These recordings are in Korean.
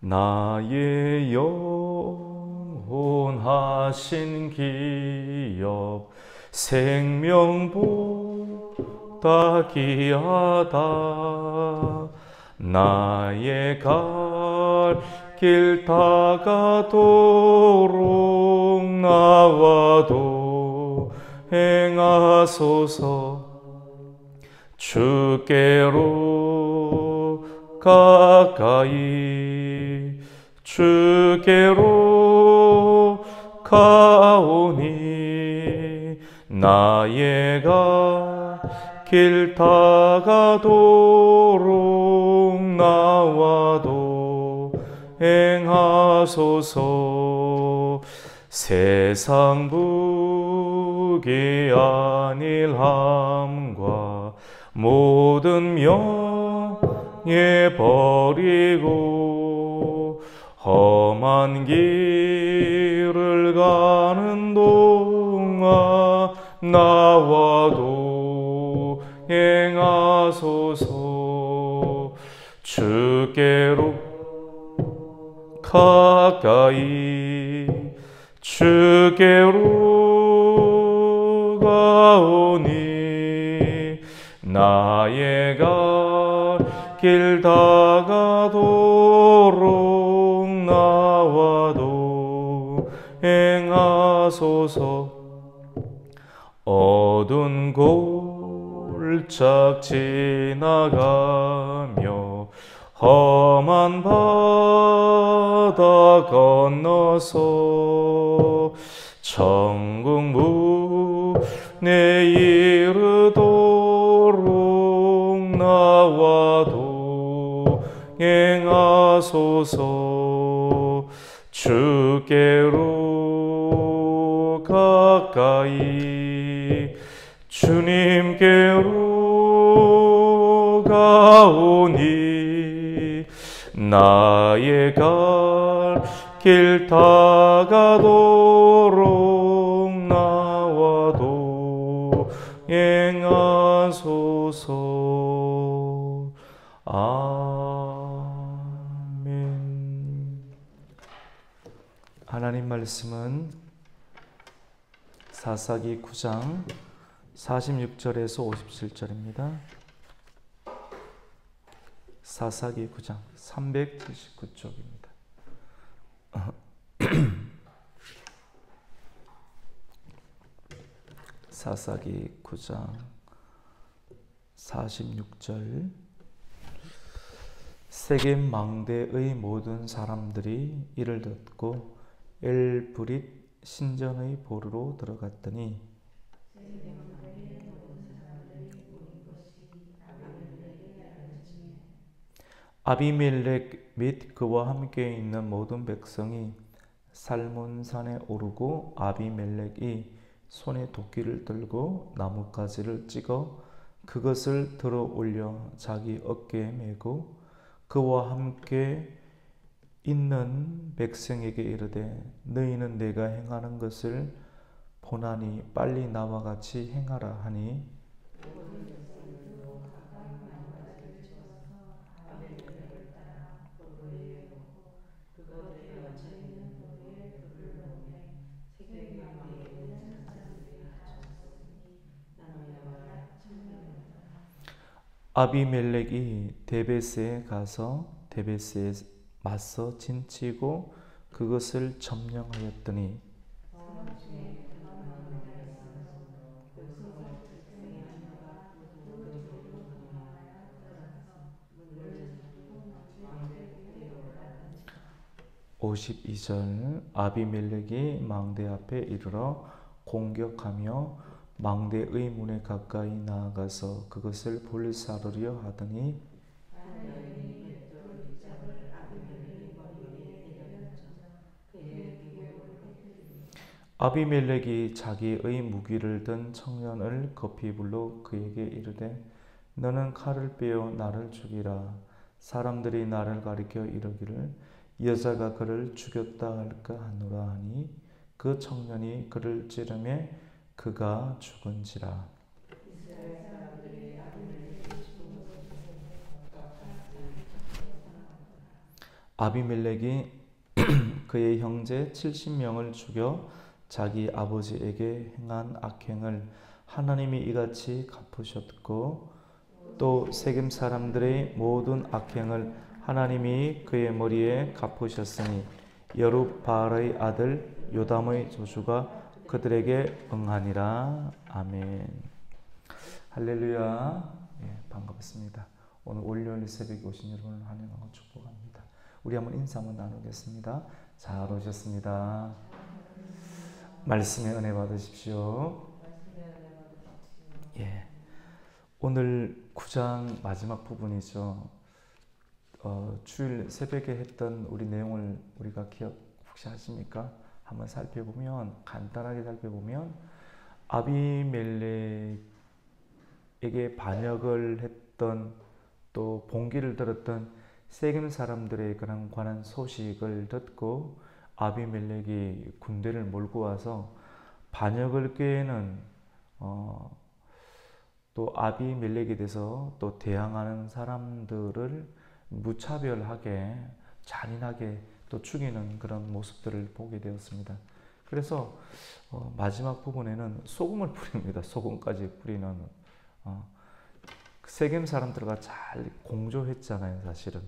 나의 영원하신 기업 생명보다 귀하다. 나의 갈 길 다가도록 나와도 행하소서. 주께로 가까이 주께로 가오니 나의 길 다가도록 나와도 행하소서. 세상 부귀 안일함과 모든 명예 버리고 험한 길을 가는 동안 나와도 행하소서. 주께로 가까이 주께로 가오니 나의 길 다가도록 나와도 행하소서. 어두운 골짝 지나가며 험한 바다 건너서 천국 문에 이르도록 나와도 행하소서. 주께로 가까이 주님께로 가오니 나의 길 다가도록 나와도 행하소서. 아멘. 하나님 말씀은 사사기 9장 46절에서 57절입니다. 사사기 9장 379쪽입니다. 사사기 9장 46절. 세겜 망대의 모든 사람들이 이를 듣고 엘브릿 신전의 보루로 들어갔더니 아비멜렉 및 그와 함께 있는 모든 백성이 살몬산에 오르고 아비멜렉이 손에 도끼를 들고 나뭇가지를 찍어 그것을 들어 올려 자기 어깨에 메고 그와 함께 있는 백성에게 이르되 너희는 내가 행하는 것을 보나니 빨리 나와 같이 행하라 하니 아비멜렉이 데베스에 가서 데베스에 맞서 진치고 그것을 점령하였더니 (52절) 아비멜렉이 망대 앞에 이르러 공격하며 망대의 문에 가까이 나아가서 그것을 불사르려 하더니 아비멜렉이 자기의 무기를 든 청년을 급히 불러 그에게 이르되 너는 칼을 빼어 나를 죽이라. 사람들이 나를 가리켜 이르기를 여자가 그를 죽였다 할까 하노라 하니 그 청년이 그를 찌르매 그가 죽은지라. 아비멜렉이 그의 형제 70명을 죽여 자기 아버지에게 행한 악행을 하나님이 이같이 갚으셨고 또 세겜 사람들의 모든 악행을 하나님이 그의 머리에 갚으셨으니 여룹바알의 아들 요담의 저주가 그들에게 응하니라. 아멘. 할렐루야. 예, 반갑습니다. 오늘 월요일 새벽에 오신 여러분을 환영하고 축복합니다. 우리 한번 인사 한번 나누겠습니다. 잘 오셨습니다. 말씀의 은혜 받으십시오. 예, 오늘 9장 마지막 부분이죠. 주일 새벽에 했던 우리 내용을 우리가 기억 혹시 하십니까? 한번 살펴보면, 간단하게 살펴보면 아비멜렉에게 반역을 했던, 또 봉기를 들었던 세겜 사람들의 그런 관한 소식을 듣고 아비멜렉이 군대를 몰고 와서 반역을 꾀는 또 아비멜렉에 대해서 또 대항하는 사람들을 무차별하게 잔인하게 또 죽이는 그런 모습들을 보게 되었습니다. 그래서 마지막 부분에는 소금을 뿌립니다. 소금까지 뿌리는 세겜 사람들과 잘 공조했잖아요. 사실은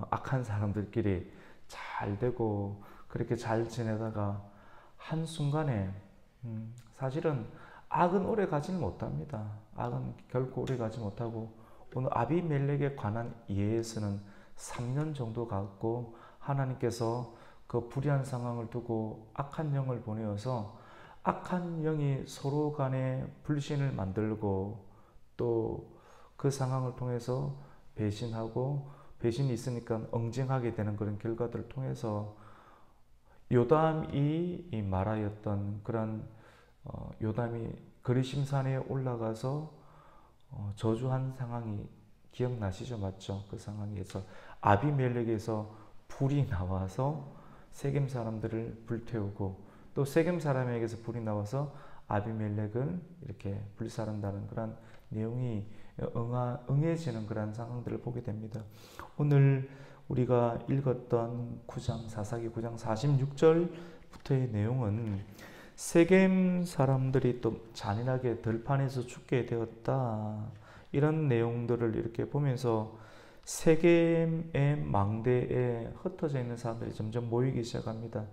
악한 사람들끼리 잘 되고 그렇게 잘 지내다가 한순간에 사실은 악은 오래 가지는 못합니다. 악은 결코 오래 가지 못하고 오늘 아비멜렉에 관한 예에서는 3년 정도 갔고 하나님께서 그 불의한 상황을 두고 악한 영을 보내어서 악한 영이 서로 간에 불신을 만들고 또 그 상황을 통해서 배신하고 배신이 있으니까 응징하게 되는 그런 결과들을 통해서 요담이 말하였던 그런 요담이 그리심산에 올라가서 저주한 상황이 기억나시죠? 맞죠? 그 상황에서 아비멜렉에서 불이 나와서 세겜 사람들을 불태우고 또 세겜 사람에게서 불이 나와서 아비멜렉을 이렇게 불살른다는 그런 내용이 응해지는 그런 상황들을 보게 됩니다. 오늘 우리가 읽었던 9장 사사기 9장 46절부터의 내용은 세겜 사람들이 또 잔인하게 들판에서 죽게 되었다, 이런 내용들을 이렇게 보면서 세겜의 망대에 흩어져 있는 사람들이 점점 모이기 시작합니다.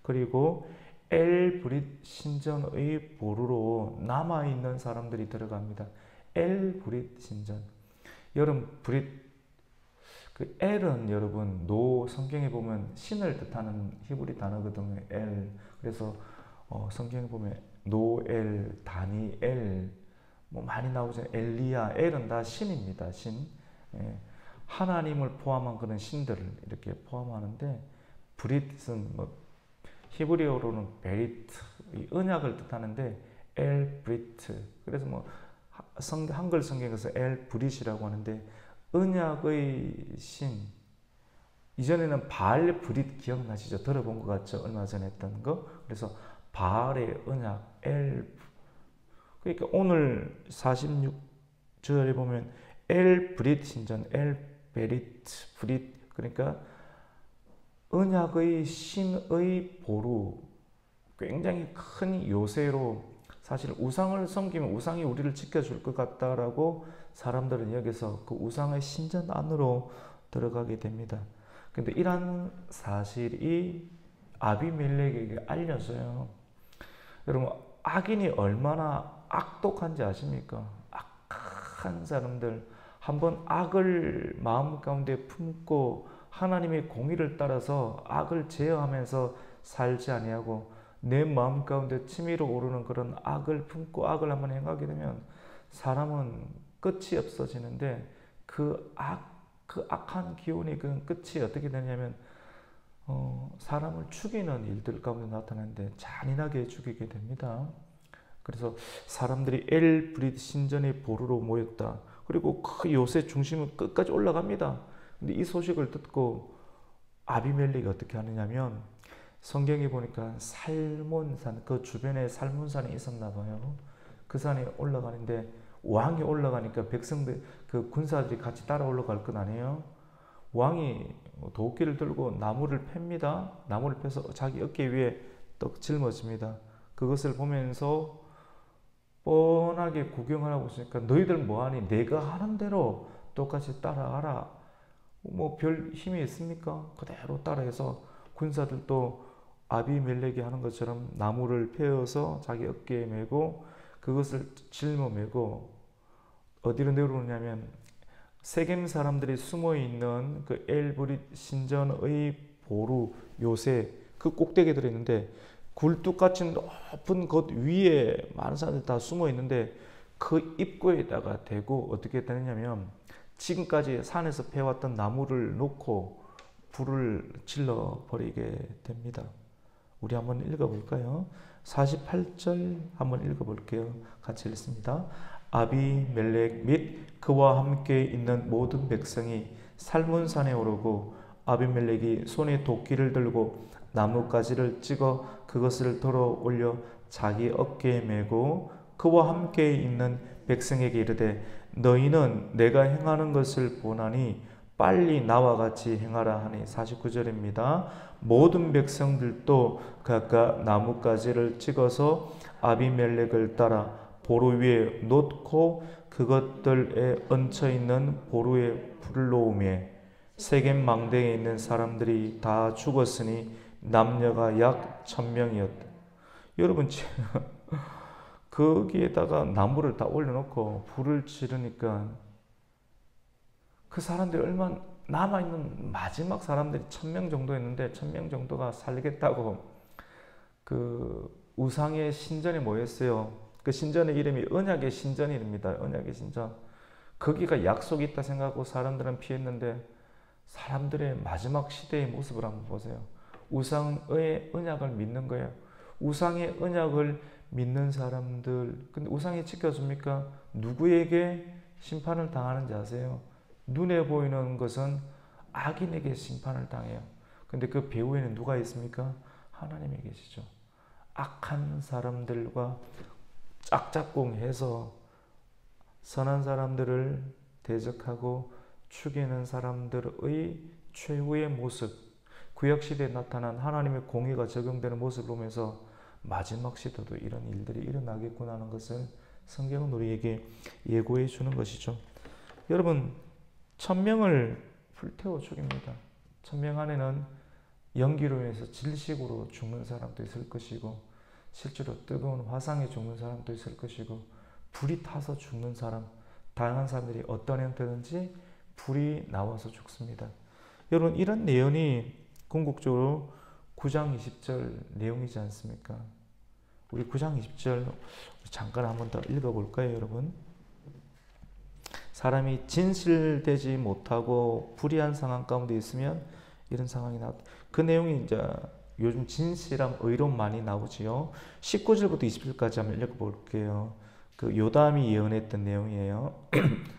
그리고 엘브릿 신전의 보루로 남아있는 사람들이 들어갑니다. 엘브릿 신전. 여러분, 브릿, 그 엘은 여러분 성경에 보면 신을 뜻하는 히브리 단어거든요. 엘. 그래서 성경에 보면 노엘, 다니엘 뭐 많이 나오잖아요. 엘리야, 엘은 다 신입니다. 신. 예. 하나님을 포함한 그런 신들을 이렇게 포함하는데, 브릿은 뭐 히브리어로는 베리트, 언약을 뜻하는데 엘 브리트. 그래서 뭐 한글 성경에서 엘 브릿이라고 하는데 언약의 신. 이전에는 바알 브릿 기억나시죠? 들어본 것 같죠? 얼마 전에 했던 거. 그래서 바알의 언약, 엘. 그러니까 오늘 46절에 보면 엘 브릿 신전, 엘 베리트 브릿, 그러니까 언약의 신의 보루, 굉장히 큰 요새로, 사실 우상을 섬기면 우상이 우리를 지켜줄 것 같다라고 사람들은 여기서 그 우상의 신전 안으로 들어가게 됩니다. 근데 이러한 사실이 아비멜렉에게 알려져요. 여러분, 악인이 얼마나 악독한지 아십니까? 악한 사람들, 한번 악을 마음 가운데 품고 하나님의 공의를 따라서 악을 제어하면서 살지 아니하고 내 마음 가운데 치밀어 오르는 그런 악을 품고 악을 한번 행하게 되면 사람은 끝이 없어지는데, 그 악한 기운이 그 끝이 어떻게 되냐면 사람을 죽이는 일들 가운데 나타나는데 잔인하게 죽이게 됩니다. 그래서 사람들이 엘 브릿 신전의 보루로 모였다. 그리고 그 요새 중심은 끝까지 올라갑니다. 근데 이 소식을 듣고 아비멜렉이 어떻게 하느냐면, 성경에 보니까 살몬산, 그 주변에 살몬산이 있었나 봐요. 그 산에 올라가는데 왕이 올라가니까 백성들, 그 군사들이 같이 따라 올라갈 건 아니에요. 왕이 도끼를 들고 나무를 팹니다. 나무를 패서 자기 어깨 위에 떡 짊어집니다. 그것을 보면서 뻔하게 구경하라고 했으니까 너희들 뭐하니? 내가 하는 대로 똑같이 따라하라. 뭐 별 힘이 있습니까? 그대로 따라해서 군사들도 아비멜렉이 하는 것처럼 나무를 베어서 자기 어깨에 메고 그것을 짊어 메고 어디로 내려오냐면 세겜 사람들이 숨어 있는 그 엘브릿 신전의 보루 요새 그 꼭대기에 들어있는데 굴뚝같이 높은 곳 위에 많은 사람들이 다 숨어 있는데 그 입구에다가 대고 어떻게 되느냐면 지금까지 산에서 베왔던 나무를 놓고 불을 질러 버리게 됩니다. 우리 한번 읽어볼까요? 48절 한번 읽어볼게요. 같이 읽습니다. 아비멜렉 및 그와 함께 있는 모든 백성이 살문산에 오르고 아비멜렉이 손에 도끼를 들고 나뭇가지를 찍어 그것을 들어 올려 자기 어깨에 메고 그와 함께 있는 백성에게 이르되 너희는 내가 행하는 것을 보나니 빨리 나와 같이 행하라 하니 49절입니다. 모든 백성들도 각각 나뭇가지를 찍어서 아비멜렉을 따라 보루 위에 놓고 그것들에 얹혀 있는 보루에 불을 놓으매 세겜 망대에 있는 사람들이 다 죽었으니 남녀가 약 1000명이었다. 여러분 거기에다가 나무를 다 올려놓고 불을 지르니까 그 사람들이 얼마 남아있는 마지막 사람들이 1000명 정도였는데 1000명 정도가 살리겠다고 그 우상의 신전에 모였어요. 그 신전의 이름이 언약의 신전입니다. 언약의 신전. 거기가 약속이 있다 생각하고 사람들은 피했는데 사람들의 마지막 시대의 모습을 한번 보세요. 우상의 언약을 믿는 거예요. 우상의 언약을 믿는 사람들, 근데 우상이 지켜줍니까? 누구에게 심판을 당하는지 아세요? 눈에 보이는 것은 악인에게 심판을 당해요. 근데 그 배후에는 누가 있습니까? 하나님이 계시죠. 악한 사람들과 짝짝꿍해서 선한 사람들을 대적하고 죽이는 사람들의 최후의 모습, 구약시대에 나타난 하나님의 공의가 적용되는 모습을 보면서 마지막 시대도 이런 일들이 일어나겠구나 하는 것을 성경은 우리에게 예고해 주는 것이죠. 여러분 1000명을 불태워 죽입니다. 1000명 안에는 연기로 인해서 질식으로 죽는 사람도 있을 것이고 실제로 뜨거운 화상에 죽는 사람도 있을 것이고 불이 타서 죽는 사람, 다양한 사람들이 어떤 형태든지 불이 나와서 죽습니다. 여러분 이런 내용이 궁극적으로 9장 20절 내용이지 않습니까? 우리 9장 20절 잠깐 한번 더 읽어볼까요, 여러분? 사람이 진실되지 못하고 불의한 상황 가운데 있으면 이런 상황이 나옵니다. 그 내용이 이제 요즘 진실함, 의로움 많이 나오지요. 19절부터 20절까지 한번 읽어볼게요. 그 요담이 예언했던 내용이에요.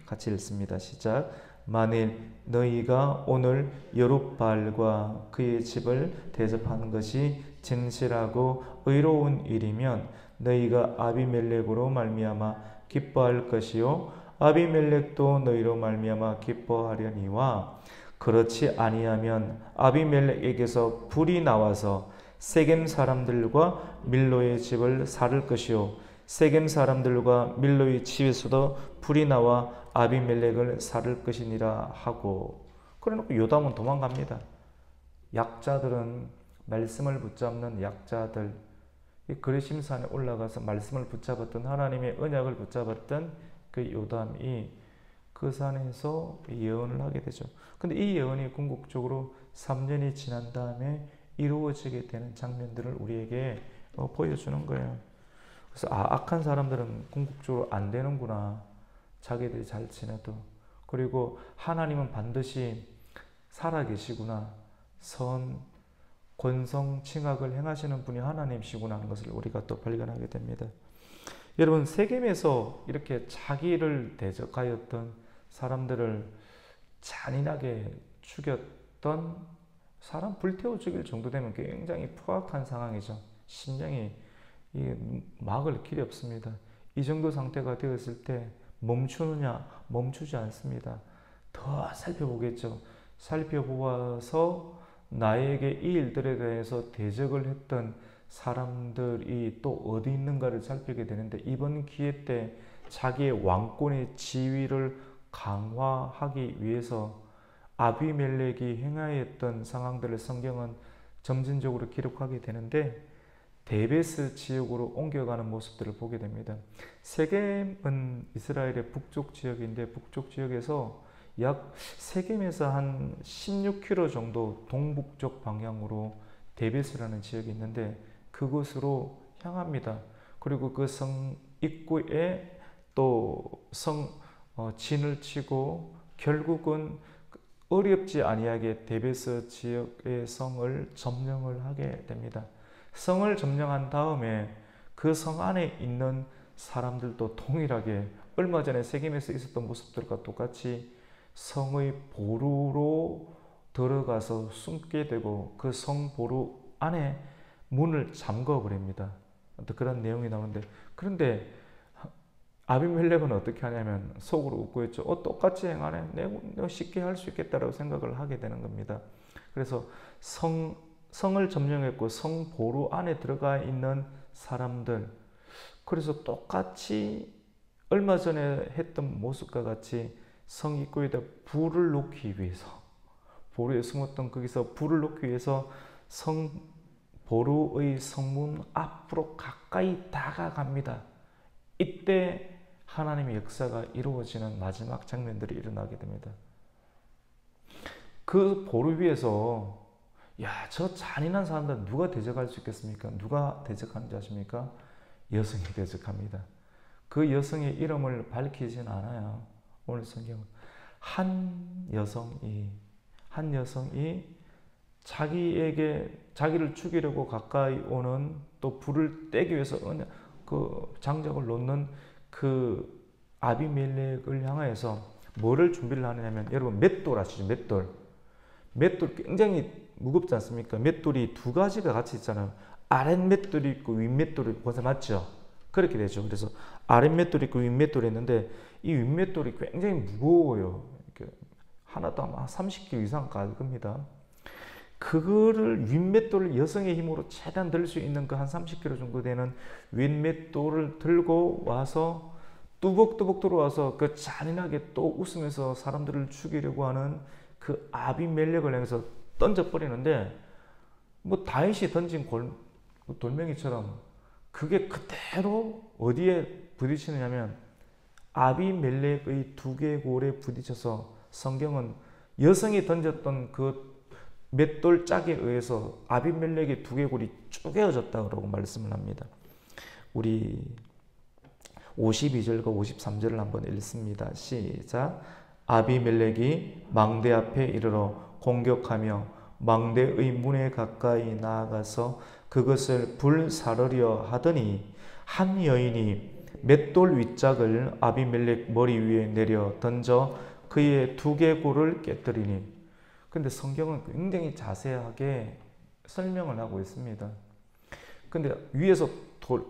같이 읽습니다. 시작. 만일 너희가 오늘 여룹바알과 그의 집을 대접하는 것이 진실하고 의로운 일이면 너희가 아비멜렉으로 말미암아 기뻐할 것이요 아비멜렉도 너희로 말미암아 기뻐하려니와 그렇지 아니하면 아비멜렉에게서 불이 나와서 세겜 사람들과 밀로의 집을 살을 것이요 세겜 사람들과 밀로의 집에서도 불이 나와 아비멜렉을 살을 것이니라 하고 그래놓고 요담은 도망갑니다. 약자들은 말씀을 붙잡는 약자들 이 그리심산에 올라가서 말씀을 붙잡았던 하나님의 언약을 붙잡았던 그 요담이 그 산에서 예언을 하게 되죠. 근데 이 예언이 궁극적으로 3년이 지난 다음에 이루어지게 되는 장면들을 우리에게 보여주는 거예요. 그래서 악한 사람들은 궁극적으로 안 되는구나. 자기들이 잘 지내도. 그리고 하나님은 반드시 살아계시구나. 권성, 칭악을 행하시는 분이 하나님이시구나 하는 것을 우리가 또 발견하게 됩니다. 여러분 세겜에서 이렇게 자기를 대적하였던 사람들을 잔인하게 죽였던 사람 불태워 죽일 정도 되면 굉장히 포악한 상황이죠. 심령이 막을 길이 없습니다. 이 정도 상태가 되었을 때 멈추느냐? 멈추지 않습니다. 더 살펴보겠죠. 살펴보아서 나에게 이 일들에 대해서 대적을 했던 사람들이 또 어디 있는가를 살피게 되는데, 이번 기회 때 자기의 왕권의 지위를 강화하기 위해서 아비멜렉이 행하였던 상황들을 성경은 점진적으로 기록하게 되는데, 데베스 지역으로 옮겨가는 모습들을 보게 됩니다. 세겜은 이스라엘의 북쪽 지역인데, 북쪽 지역에서 약 세겜에서 한 16km 정도 동북쪽 방향으로 데베스라는 지역이 있는데 그곳으로 향합니다. 그리고 그 성 입구에 또 진을 치고 결국은 어렵지 아니하게 데베스 지역의 성을 점령을 하게 됩니다. 성을 점령한 다음에 그 성 안에 있는 사람들도 동일하게 얼마 전에 세겜에서 있었던 모습들과 똑같이 성의 보루로 들어가서 숨게 되고 그 성 보루 안에 문을 잠궈 버립니다. 그런 내용이 나오는데, 그런데 아비멜렉은 어떻게 하냐면 속으로 웃고 있죠. 똑같이 행하네. 내가 쉽게 할 수 있겠다라고 생각을 하게 되는 겁니다. 그래서 성을 점령했고 성 보루 안에 들어가 있는 사람들, 그래서 똑같이 얼마 전에 했던 모습과 같이 성 입구에다 불을 놓기 위해서, 보루에 숨었던 거기서 불을 놓기 위해서 성 보루의 성문 앞으로 가까이 다가갑니다. 이때 하나님의 역사가 이루어지는 마지막 장면들이 일어나게 됩니다. 그 보루 위에서 저 잔인한 사람들 누가 대적할 수 있겠습니까? 누가 대적하는지 아십니까? 여성이 대적합니다. 그 여성의 이름을 밝히진 않아요. 오늘 성경은 한 여성이 자기를 죽이려고 가까이 오는, 또 불을 떼기 위해서 그 장작을 놓는 그 아비멜렉을 향해서 뭐를 준비를 하느냐면, 여러분 맷돌 아시죠? 맷돌 굉장히 무겁지 않습니까? 맷돌이 두 가지가 같이 있잖아요. 아랫 맷돌이 있고 윗 맷돌이 있고, 맞죠? 그렇게 되죠. 그래서 아랫 맷돌이 있고 윗 맷돌이 있는데 이 윗 맷돌이 굉장히 무거워요. 하나도 아마 30kg 이상 갈 겁니다. 그거를 윗맷돌을 여성의 힘으로 최대한 들 수 있는 그 한 30kg 정도 되는 윗맷돌을 들고 와서 뚜벅뚜벅 들어와서 그 잔인하게 또 웃으면서 사람들을 죽이려고 하는 그 아비멜렉을 향해서 던져버리는데, 뭐 다윗이 던진 돌멩이처럼 그게 그대로 어디에 부딪히느냐면 아비멜렉의 두개골에 부딪혀서, 성경은 여성이 던졌던 그 맷돌 짝에 의해서 아비멜렉의 두개골이 쪼개어졌다고 말씀을 합니다. 우리 52절과 53절을 한번 읽습니다. 시작. 아비멜렉이 망대 앞에 이르러 공격하며 망대의 문에 가까이 나아가서 그것을 불사르려 하더니 한 여인이 맷돌 윗짝을 아비멜렉 머리 위에 내려 던져 그의 두개골을 깨뜨리니. 근데 성경은 굉장히 자세하게 설명을 하고 있습니다. 근데 위에서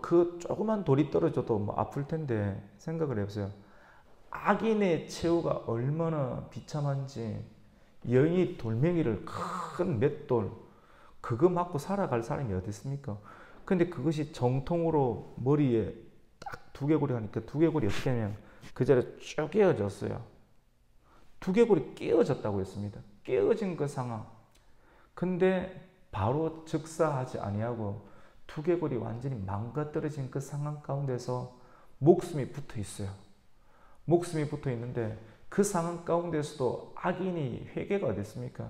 그 조그만 돌이 떨어져도 뭐 아플 텐데 생각을 해보세요. 악인의 최후가 얼마나 비참한지, 여인이 돌멩이를, 큰 맷돌, 그거 맞고 살아갈 사람이 어디 있습니까? 근데 그것이 정통으로 머리에 딱 두개골이 하니까 두개골이 어떻게 하냐면 그 자리에 쪼개어졌어요. 두개골이 깨어졌다고 했습니다. 깨어진 그 상황. 근데 바로 즉사하지 아니하고 두개골이 완전히 망가뜨려진 그 상황 가운데서 목숨이 붙어 있어요. 목숨이 붙어 있는데 그 상황 가운데서도 악인이 회개가 어디 있습니까?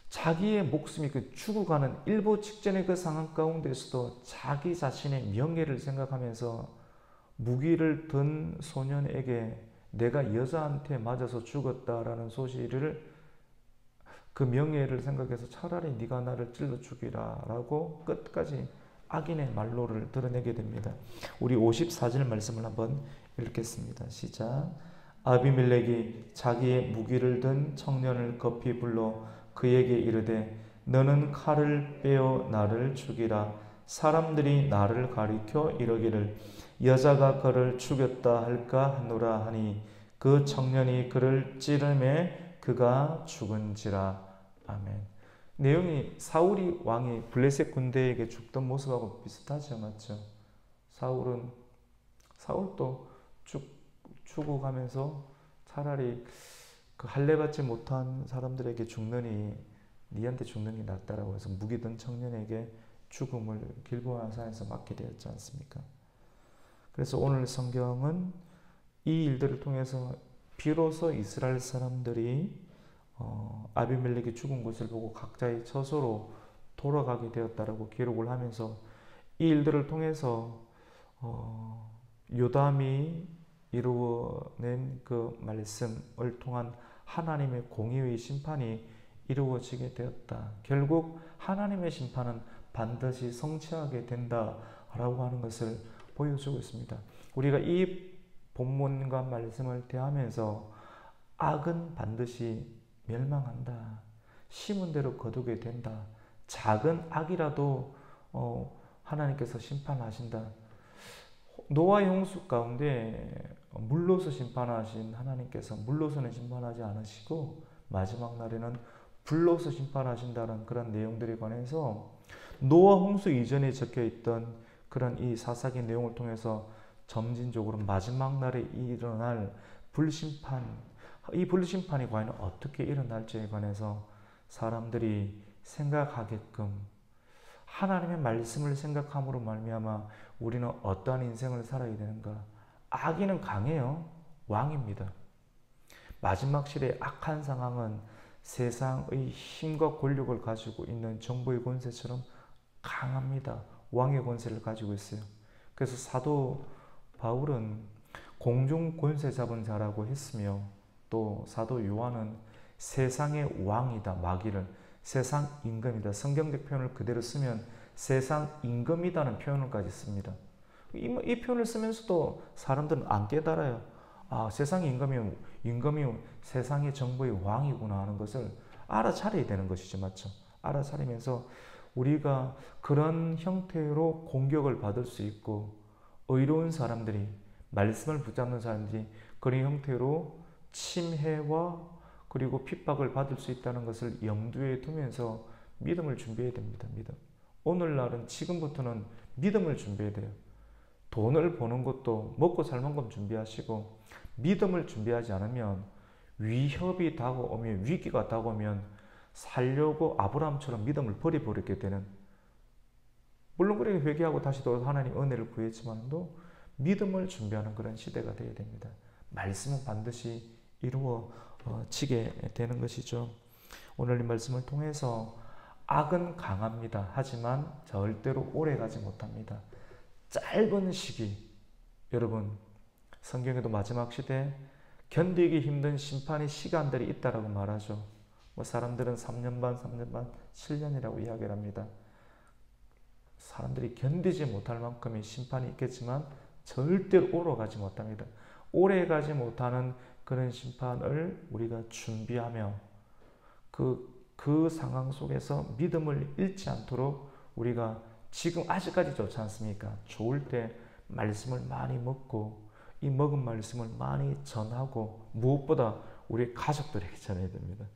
자기의 목숨이 죽어가는 일보 직전의 그 상황 가운데서도 자기 자신의 명예를 생각하면서 무기를 든 소년에게 내가 여자한테 맞아서 죽었다라는 소식을, 그 명예를 생각해서 차라리 네가 나를 찔러 죽이라 라고 끝까지 악인의 말로를 드러내게 됩니다. 우리 54절 말씀을 한번 읽겠습니다. 시작. 아비멜렉이 자기의 무기를 든 청년을 급히 불러 그에게 이르되 너는 칼을 빼어 나를 죽이라. 사람들이 나를 가리켜 이르기를 여자가 그를 죽였다 할까 하노라 하니 그 청년이 그를 찌르매 그가 죽은지라. 아멘. 내용이 사울이 왕이 블레셋 군대에게 죽던 모습하고 비슷하죠, 맞죠? 사울도 죽어가면서 차라리 그 할례받지 못한 사람들에게 죽느니 니한테 죽는 게 낫다라고 해서 무기 든 청년에게 죽음을 길보아 산에서 맞게 되었지 않습니까? 그래서 오늘 성경은 이 일들을 통해서 비로소 이스라엘 사람들이 아비멜렉이 죽은 것을 보고 각자의 처소로 돌아가게 되었다라고 기록을 하면서 이 일들을 통해서 요담이 이루어낸 그 말씀을 통한 하나님의 공의의 심판이 이루어지게 되었다. 결국 하나님의 심판은 반드시 성취하게 된다라고 하는 것을 보여주고 있습니다. 우리가 이 본문과 말씀을 대하면서 악은 반드시 멸망한다. 심은 대로 거두게 된다. 작은 악이라도 하나님께서 심판하신다. 노아의 홍수 가운데 물로서 심판하신 하나님께서 물로서는 심판하지 않으시고 마지막 날에는 불로서 심판하신다는 그런 내용들에 관해서 노아 홍수 이전에 적혀있던 그런 이 사사기 내용을 통해서 점진적으로 마지막 날에 일어날 불심판, 이 불심판이 과연 어떻게 일어날지에 관해서 사람들이 생각하게끔 하나님의 말씀을 생각함으로 말미암아 우리는 어떠한 인생을 살아야 되는가. 악인은 강해요. 왕입니다. 마지막 시대의 악한 상황은 세상의 힘과 권력을 가지고 있는 정부의 권세처럼 강합니다. 왕의 권세를 가지고 있어요. 그래서 사도 바울은 공중 권세 잡은 자라고 했으며 또 사도 요한은 세상의 왕이다. 마귀를 세상 임금이다. 성경적 표현을 그대로 쓰면 세상 임금이다는 표현을까지 씁니다. 이 표현을 쓰면서도 사람들은 안 깨달아요. 아, 세상의 임금이 세상의 정부의 왕이구나 하는 것을 알아차려야 되는 것이죠. 맞죠? 알아차리면서 우리가 그런 형태로 공격을 받을 수 있고 의로운 사람들이 말씀을 붙잡는 사람들이 그런 형태로 침해와 그리고 핍박을 받을 수 있다는 것을 염두에 두면서 믿음을 준비해야 됩니다. 믿음. 오늘날은 지금부터는 믿음을 준비해야 돼요. 돈을 버는 것도 먹고 살 만큼 준비하시고 믿음을 준비하지 않으면 위협이 다가오면 위기가 다가오면 살려고 아브라함처럼 믿음을 버려버리게 되는, 물론 그렇게 회개하고 다시 또 하나님 은혜를 구했지만도 믿음을 준비하는 그런 시대가 되어야 됩니다. 말씀은 반드시 이루어지게 되는 것이죠. 오늘 이 말씀을 통해서 악은 강합니다. 하지만 절대로 오래가지 못합니다. 짧은 시기, 여러분 성경에도 마지막 시대 견디기 힘든 심판의 시간들이 있다라고 말하죠. 사람들은 3년 반, 7년이라고 이야기를 합니다. 사람들이 견디지 못할 만큼의 심판이 있겠지만 절대로 오래가지 못합니다. 오래가지 못하는 그런 심판을 우리가 준비하며 그 상황 속에서 믿음을 잃지 않도록 우리가 지금 아직까지 좋지 않습니까? 좋을 때 말씀을 많이 먹고 이 먹은 말씀을 많이 전하고 무엇보다 우리의 가족들에게 전해야 됩니다.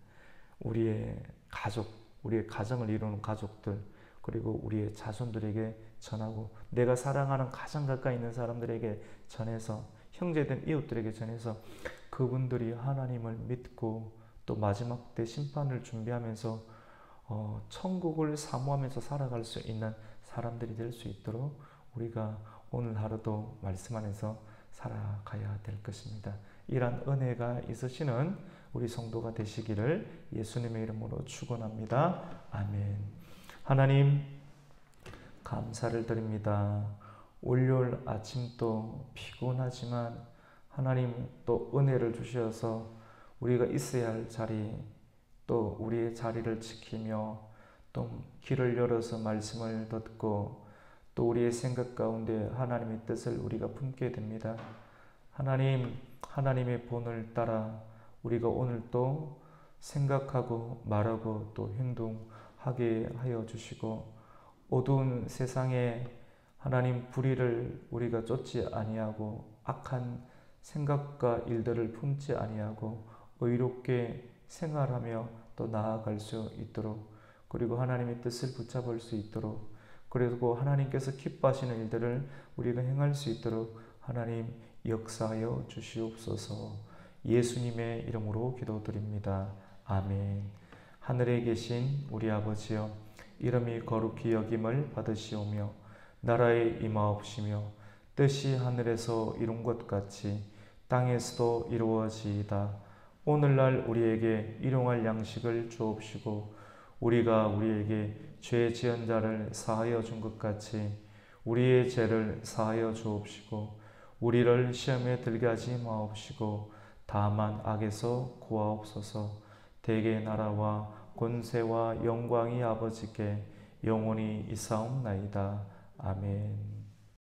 우리의 가족, 우리의 가정을 이루는 가족들, 그리고 우리의 자손들에게 전하고 내가 사랑하는 가장 가까이 있는 사람들에게 전해서 형제된 이웃들에게 전해서 그분들이 하나님을 믿고 또 마지막 때 심판을 준비하면서 천국을 사모하면서 살아갈 수 있는 사람들이 될 수 있도록 우리가 오늘 하루도 말씀 안에서 살아가야 될 것입니다. 이러한 은혜가 있으시는 우리 성도가 되시기를 예수님의 이름으로 축원합니다. 아멘. 하나님 감사를 드립니다. 월요일 아침도 피곤하지만 하나님 또 은혜를 주셔서 우리가 있어야 할 자리 또 우리의 자리를 지키며 또 길을 열어서 말씀을 듣고 또 우리의 생각 가운데 하나님의 뜻을 우리가 품게 됩니다. 하나님, 하나님의 본을 따라 우리가 오늘도 생각하고 말하고 또 행동하게 하여 주시고 어두운 세상에 하나님 불의를 우리가 쫓지 아니하고 악한 생각과 일들을 품지 아니하고 의롭게 생활하며 또 나아갈 수 있도록, 그리고 하나님의 뜻을 붙잡을 수 있도록, 그리고 하나님께서 기뻐하시는 일들을 우리가 행할 수 있도록 하나님 역사하여 주시옵소서. 예수님의 이름으로 기도드립니다. 아멘. 하늘에 계신 우리 아버지여, 이름이 거룩히 여김을 받으시오며 나라에 임하옵시며 뜻이 하늘에서 이룬 것 같이 땅에서도 이루어지이다. 오늘날 우리에게 일용할 양식을 주옵시고 우리가 우리에게 죄 지은 자를 사하여 준 것 같이 우리의 죄를 사하여 주옵시고 우리를 시험에 들게 하지 마옵시고 다만 악에서 구하옵소서. 대개 나라와 권세와 영광이 아버지께 영원히 있사옵나이다. 아멘.